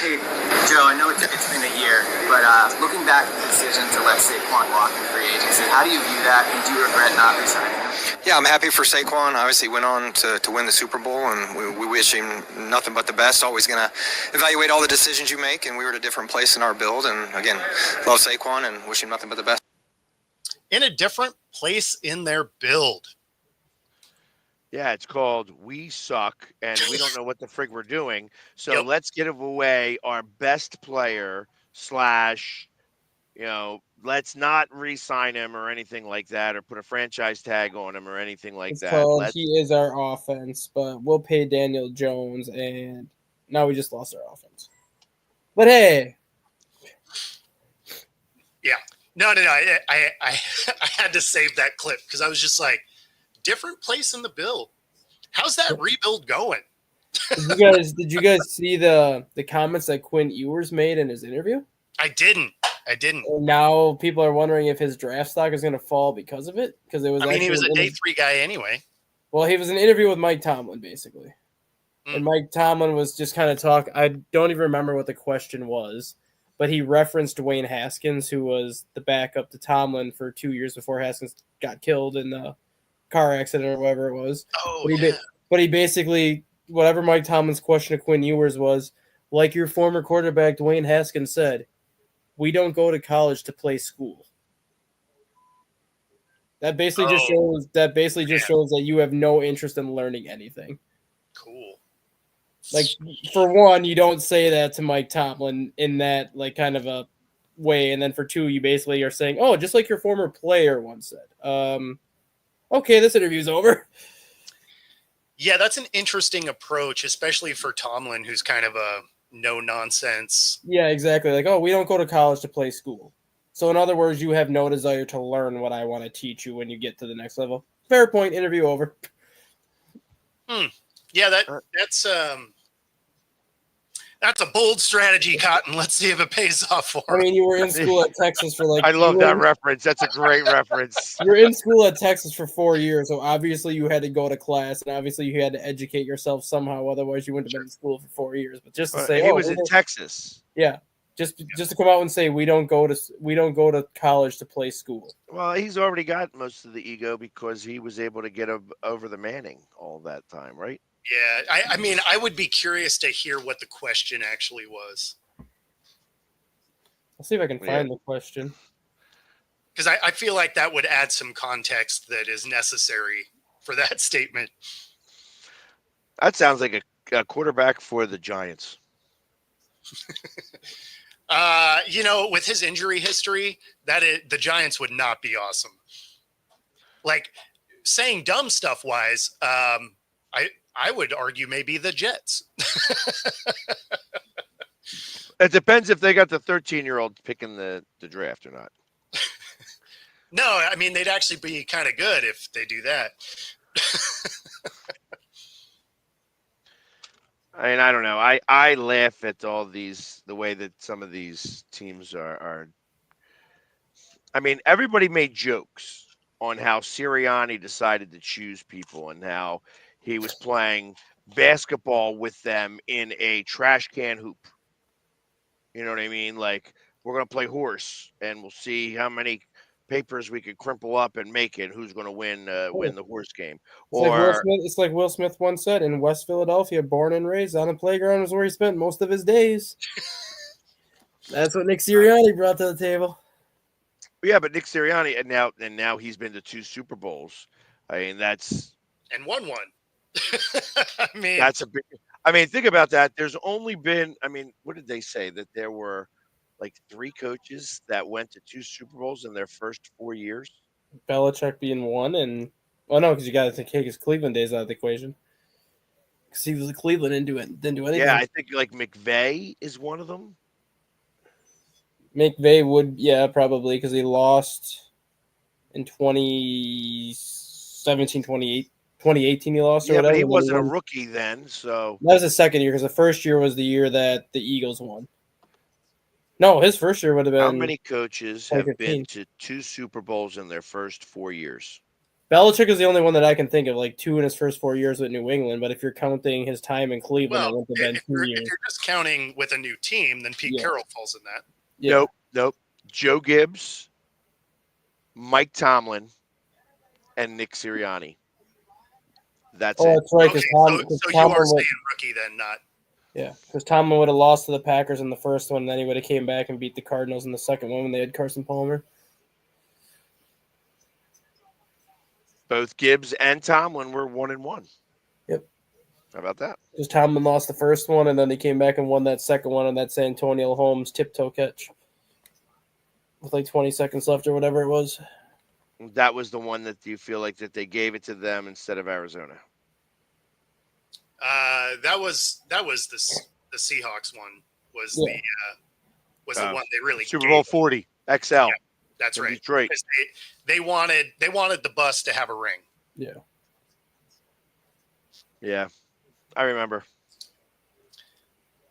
Hey, Joe, I know it's been a year, but looking back at the decision to let Saquon walk in free agency, how do you view that, and do you regret not resigning him? Yeah, I'm happy for Saquon. Obviously, went on to win the Super Bowl, and we wish him nothing but the best. Always going to evaluate all the decisions you make, and we were at a different place in our build. And again, love Saquon and wish him nothing but the best. In a different place in their build. Yeah, it's called We Suck, and we don't know what the frig we're doing. So Yep. let's give away our best player / let's not re-sign him or anything like that, or put a franchise tag on him or anything like It's that. called He Is Our Offense, but we'll pay Daniel Jones, and now we just lost our offense. But hey, No. I had to save that clip because I was just like, different place in the build. How's that rebuild going? did you guys see the comments that Quinn Ewers made in his interview? I didn't. And now people are wondering if his draft stock is going to fall because of it. Because it was. I mean, he was a actually day 3 guy anyway. Well, he was in an interview with Mike Tomlin, basically. And Mike Tomlin was just kind of talking. I don't even remember what the question was, but he referenced Dwayne Haskins, who was the backup to Tomlin for 2 years before Haskins got killed in the car accident or whatever it was. Oh, But he basically, whatever Mike Tomlin's question to Quinn Ewers was, like your former quarterback Dwayne Haskins said, we don't go to college to play school. That basically just shows that you have no interest in learning anything. Cool. Like, for one, you don't say that to Mike Tomlin in that like kind of a way, and then for two, you basically are saying, "Oh, just like your former player once said." Okay, this interview's over. Yeah, that's an interesting approach, especially for Tomlin, who's kind of a no nonsense. Yeah, exactly. Like, oh, we don't go to college to play school. So, in other words, you have no desire to learn what I want to teach you when you get to the next level. Fair point. Interview over. Yeah, that's a bold strategy, Cotton. Let's see if it pays off for I him. mean, you were in school at Texas for like. I love that reference. That's a great reference. You're in school at Texas for 4 years, so obviously you had to go to class, and obviously you had to educate yourself somehow. Otherwise, you wouldn't have been in school for 4 years. But just to say, he was in Texas. Yeah, just to come out and say we don't go to college to play school. Well, he's already got most of the ego because he was able to get over the Manning all that time, right? Yeah, I mean, I would be curious to hear what the question actually was. I'll see if I can find the question. Because I feel like that would add some context that is necessary for that statement. That sounds like a quarterback for the Giants. With his injury history, the Giants would not be awesome. Like, saying dumb stuff wise, I would argue maybe the Jets. It depends if they got the 13-year-old picking the draft or not. No, I mean they'd actually be kind of good if they do that. I mean, I don't know. I laugh at all these, the way that some of these teams are. I mean, everybody made jokes on how Sirianni decided to choose people and how he was playing basketball with them in a trash can hoop. You know what I mean? Like, we're going to play horse and we'll see how many papers we could crimple up and make it. Who's going to win the horse game? It's like Will Smith once said, in West Philadelphia, born and raised on a playground is where he spent most of his days. That's what Nick Sirianni brought to the table. Yeah, but Nick Sirianni, and now he's been to 2 Super Bowls. I mean, that's And won one. I mean, that's a big. I mean, think about that. There's only been. I mean, what did they say that there were like 3 coaches that went to 2 Super Bowls in their first 4 years? Belichick being one, and no, because you got to take his Cleveland days out of the equation. Because he was in Cleveland and didn't do anything. Yeah, I think like McVay is one of them. McVay would, probably, because he lost in 2017, 2018 he lost or Yeah, whatever. but he and then wasn't a won. rookie then, so That was his second year, because the first year was the year that the Eagles won. No, his first year would have been. how many coaches have 2015. been to 2 Super Bowls in their first 4 years? Belichick is the only one that I can think of, like 2 in his first 4 years with New England. But if you're counting his time in Cleveland, it well, wouldn't have been 2 if years. you're just counting with a new team, then Pete Yeah. Carroll falls in that. Yeah. Nope. Joe Gibbs, Mike Tomlin, and Nick Sirianni. That's Oh, it. that's right. Okay, Because so you Tomlin are would, saying rookie then, not. Tomlin would have lost to the Packers in the first one, and then he would have came back and beat the Cardinals in the second one when they had Carson Palmer. Both Gibbs and Tomlin were 1-1. Yep. How about that? Because Tomlin lost the first one, and then they came back and won that second one on that San Antonio Holmes tiptoe catch with like 20 seconds left or whatever it was. That was the one that you feel like that they gave it to them instead of Arizona. That was the Seahawks one was Yeah. the one they really Super gave Bowl them. 40 XL. Yeah, that's in right. Detroit. Because they wanted the bus to have a ring. Yeah. Yeah, I remember.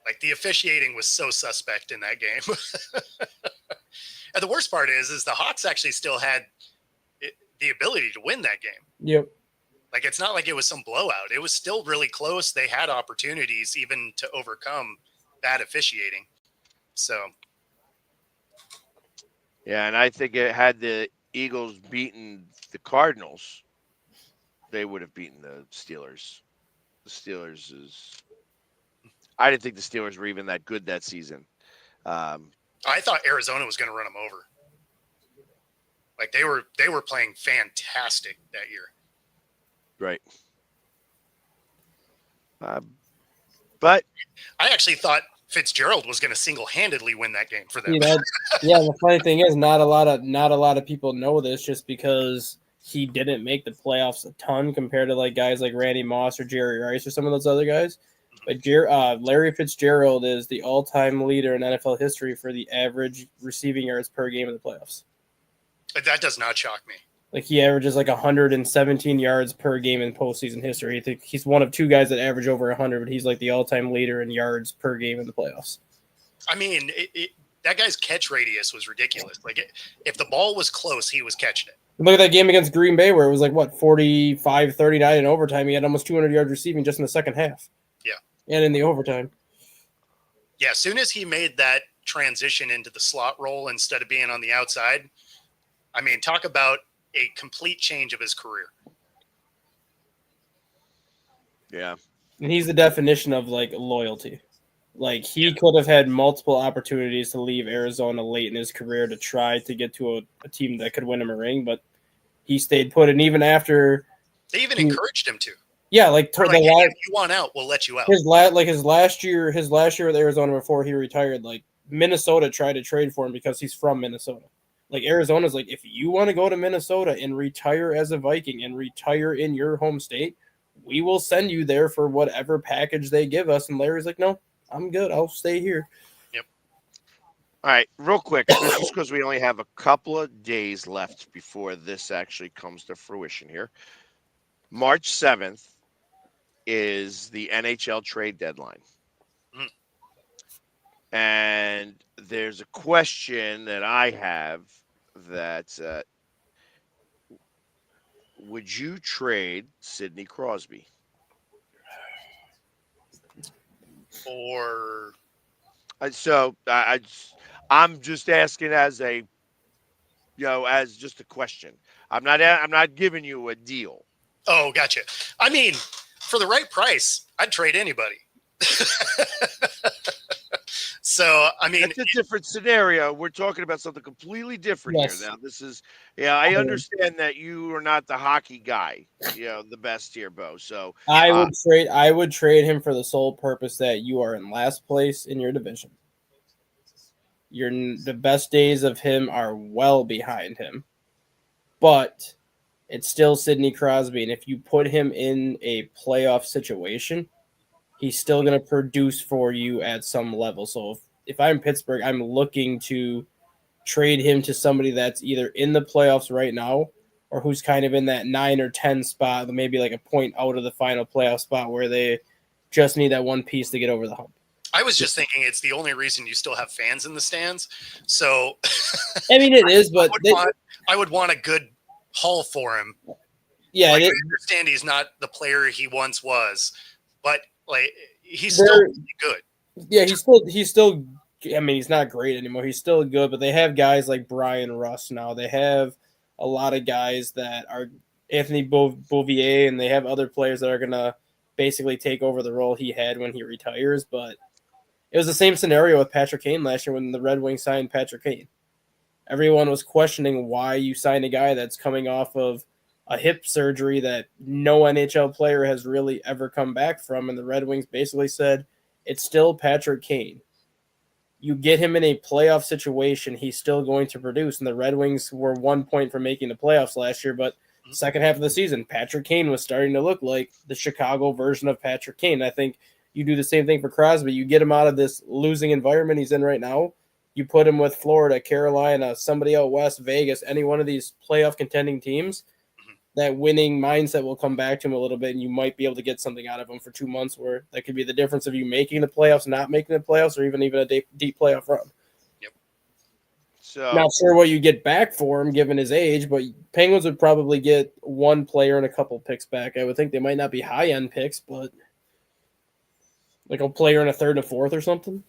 Like the officiating was so suspect in that game. And the worst part is the Hawks actually still had the ability to win that game. Yep. Like it's not like it was some blowout. It was still really close. They had opportunities even to overcome bad officiating. So Yeah, and I think it had the Eagles beaten the Cardinals, they would have beaten the Steelers. The Steelers I didn't think the Steelers were even that good that season. I thought Arizona was going to run them over. Like they were playing fantastic that year. Right. But I actually thought Fitzgerald was going to single-handedly win that game for them. The funny thing is, not a lot of people know this, just because he didn't make the playoffs a ton compared to like guys like Randy Moss or Jerry Rice or some of those other guys. But Larry Fitzgerald is the all-time leader in NFL history for the average receiving yards per game in the playoffs. But that does not shock me. Like he averages like 117 yards per game in postseason history. I think he's one of 2 guys that average over 100, but he's like the all-time leader in yards per game in the playoffs. I mean, that guy's catch radius was ridiculous. Like if the ball was close, he was catching it. Look at that game against Green Bay where it was like, 45-39 in overtime. He had almost 200 yards receiving just in the second half. Yeah. And in the overtime. Yeah, as soon as he made that transition into the slot role instead of being on the outside, I mean, talk about a complete change of his career. yeah, And he's the definition of like loyalty. Like he could have had multiple opportunities to leave Arizona late in his career to try to get to a team that could win him a ring, but he stayed put. And even after They even encouraged him to. Yeah, like, They're like, hey, if you want out, we'll let you out. his last year with Arizona before he retired, like Minnesota tried to trade for him because he's from Minnesota. Like Arizona's like, if you want to go to Minnesota and retire as a Viking and retire in your home state, we will send you there for whatever package they give us. And Larry's like, no, I'm good. I'll stay here. Yep. All right, real quick, just because we only have a couple of days left before this actually comes to fruition here. March 7th is the NHL trade deadline. Mm. And there's a question that I have that would you trade Sidney Crosby? Or I'm just asking as a as just a question. I'm not giving you a deal. oh, gotcha. I mean, for the right price, I'd trade anybody. So I mean, That's a different scenario. We're talking about something completely different Yes. here. Now, this is, I understand that you are not the hockey guy, the best here, Bo. So I would trade him for the sole purpose that you are in last place in your division. The best days of him are well behind him, but it's still Sidney Crosby, and if you put him in a playoff situation, he's still going to produce for you at some level. So if I'm Pittsburgh, I'm looking to trade him to somebody that's either in the playoffs right now or who's kind of in that 9 or 10 spot, maybe like a point out of the final playoff spot where they just need that one piece to get over the hump. I was just thinking it's the only reason you still have fans in the stands. So I mean, it is, but I would want a good haul for him. yeah, Like, I understand he's not the player he once was, but like he's still good. Yeah, he's still. I mean, he's not great anymore. He's still good, but they have guys like Brian Russ now. They have a lot of guys that are Anthony Beauvillier, and they have other players that are gonna basically take over the role he had when he retires. But it was the same scenario with Patrick Kane last year when the Red Wings signed Patrick Kane. Everyone was questioning why you signed a guy that's coming off of a hip surgery that no NHL player has really ever come back from, and the Red Wings basically said, it's still Patrick Kane. You get him in a playoff situation, he's still going to produce, and the Red Wings were 1 point from making the playoffs last year, but second half of the season, Patrick Kane was starting to look like the Chicago version of Patrick Kane. I think you do the same thing for Crosby. You get him out of this losing environment he's in right now. You put him with Florida, Carolina, somebody out west, Vegas, any one of these playoff contending teams. That winning mindset will come back to him a little bit, and you might be able to get something out of him for 2 months where that could be the difference of you making the playoffs, not making the playoffs, or even a deep playoff run. Yep. So Not sure what you get back for him given his age, but Penguins would probably get one player and a couple picks back. I would think they might not be high-end picks, but like a player and a third and a fourth or something.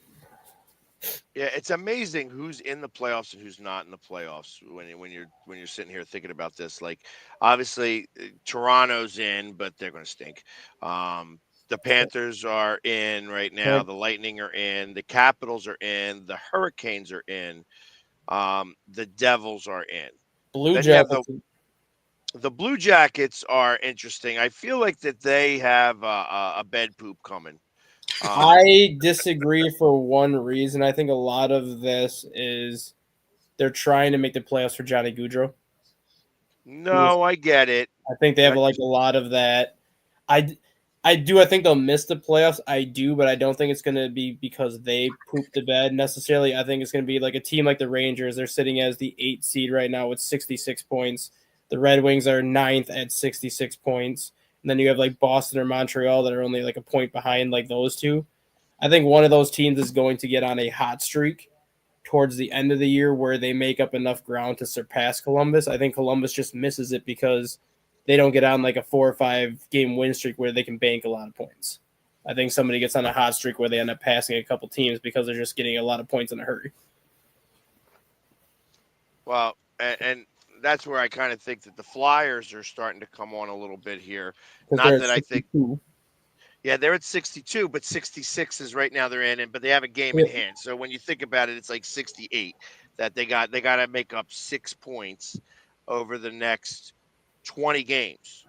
yeah, it's amazing who's in the playoffs and who's not in the playoffs when you're sitting here thinking about this. Like, obviously, Toronto's in, but they're going to stink. The Panthers are in right now. Right. The Lightning are in. The Capitals are in. The Hurricanes are in. The Devils are in. Blue Then you have Jackets. The Blue Jackets are interesting. I feel like that they have a bed poop coming. I disagree for one reason. I think a lot of this is they're trying to make the playoffs for Johnny Gaudreau. No, I get it. I think they have like a lot of that. I think they'll miss the playoffs. I do, but I don't think it's going to be because they pooped the bed necessarily. I think it's going to be like a team like the Rangers. They're sitting as the 8th seed right now with 66 points. The Red Wings are 9th at 66 points. And then you have like Boston or Montreal that are only like a point behind like those two. I think one of those teams is going to get on a hot streak towards the end of the year where they make up enough ground to surpass Columbus. I think Columbus just misses it because they don't get on like a 4 or 5 game win streak where they can bank a lot of points. I think somebody gets on a hot streak where they end up passing a couple teams because they're just getting a lot of points in a hurry. Well, and that's where I kind of think that the Flyers are starting to come on a little bit here. Not that I think, yeah, they're at 62, but 66 is right now they're in, but they have a game in hand. So when you think about it, it's like 68 that they got to make up 6 points over the next 20 games.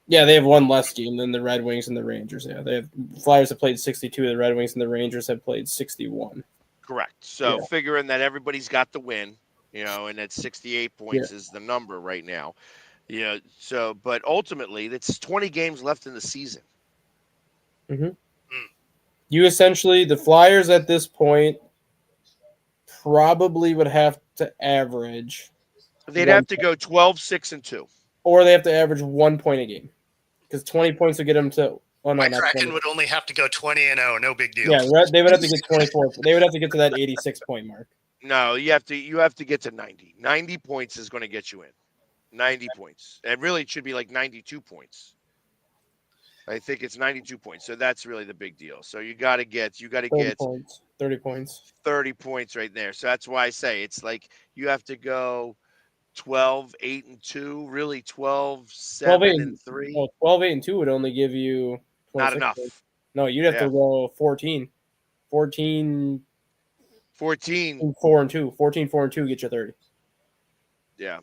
Yeah, they have one less game than the Red Wings and the Rangers. Yeah, they have Flyers have played 62. The Red Wings and the Rangers have played 61. Correct. So figuring that everybody's got the win, and that 68 points is the number right now. So, but ultimately, it's 20 games left in the season. Mm-hmm. You essentially, the Flyers at this point, probably would have to average, They'd have to go 12, 6, and 2. or they have to average 1 point a game, because 20 points would get them to. Oh no, My not Kraken 20. would only have to go 20-0. No big deal. Yeah, they would have to get 24. They would have to get to that 86-point mark. No, you have to get to 90. 90 points is going to get you in. 90 points. And really it should be like 92 points. I think it's 92 points. So that's really the big deal. So you got to get 30 points. 30 points. 30 points right there. So that's why I say it's like you have to go 12, 8, and 2, really 12, 7, 12, 8, and 3. Well, 12, 8, and 2 would only give you 26 Not enough. points. No, you'd have to go 14. 14, 14. 4, and 2. 14, 4, and 2 get you 30. Yeah.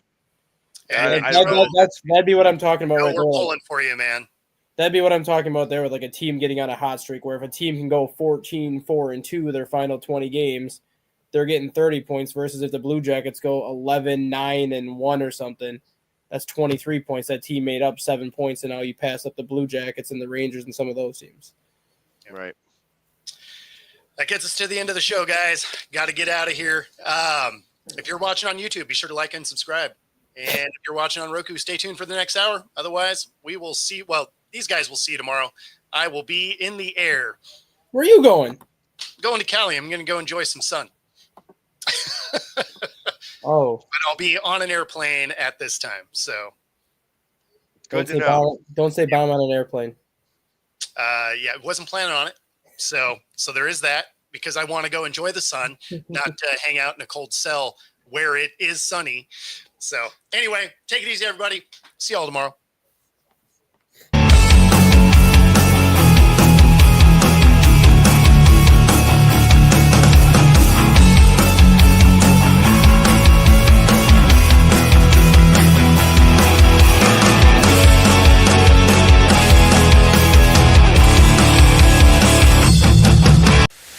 And I That- don't know. that'd be what I'm talking about no, right we're there. pulling for you, man. That'd be what I'm talking about there with like a team getting on a hot streak, where if a team can go 14, 4, and 2 their final 20 games, they're getting 30 points, versus if the Blue Jackets go 11, 9, and 1 or something, that's 23 points. That team made up 7 points, and now you pass up the Blue Jackets and the Rangers and some of those teams. Right. That gets us to the end of the show, guys. Got to get out of here. If you're watching on YouTube, be sure to like and subscribe. And if you're watching on Roku, stay tuned for the next hour. Otherwise, we will see. Well, these guys will see you tomorrow. I will be in the air. Where are you going? Going to Cali. I'm going to go enjoy some sun. Oh, But I'll be on an airplane at this time. So, Good to know. Don't say bomb on an airplane. yeah, wasn't planning on it. So there is that, because I want to go enjoy the sun, not hang out in a cold cell where it is sunny. So anyway, take it easy, everybody. See y'all tomorrow.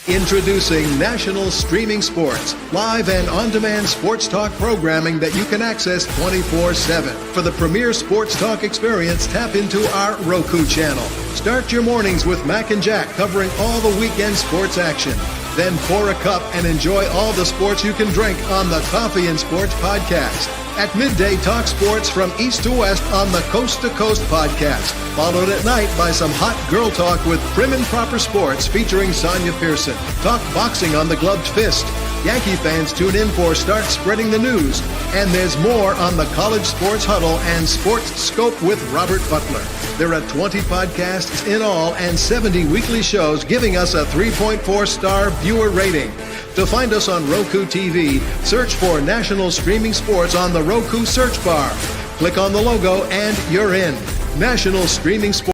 Introducing National Streaming Sports, live and on-demand sports talk programming that you can access 24/7. For the premier sports talk experience, tap into our Roku channel. Start your mornings with Mac and Jack covering all the weekend sports action. Then pour a cup and enjoy all the sports you can drink on the Coffee and Sports podcast. At midday, talk sports from east to west on the Coast to Coast podcast. Followed at night by some hot girl talk with Prim and Proper Sports featuring Sonia Pearson. Talk boxing on the Gloved Fist. Yankee fans tune in for Start Spreading the News. And there's more on the College Sports Huddle and Sports Scope with Robert Butler. There are 20 podcasts in all and 70 weekly shows, giving us a 3.4-star viewer rating. To find us on Roku TV, search for National Streaming Sports on the Roku search bar. Click on the logo and you're in. National Streaming Sports.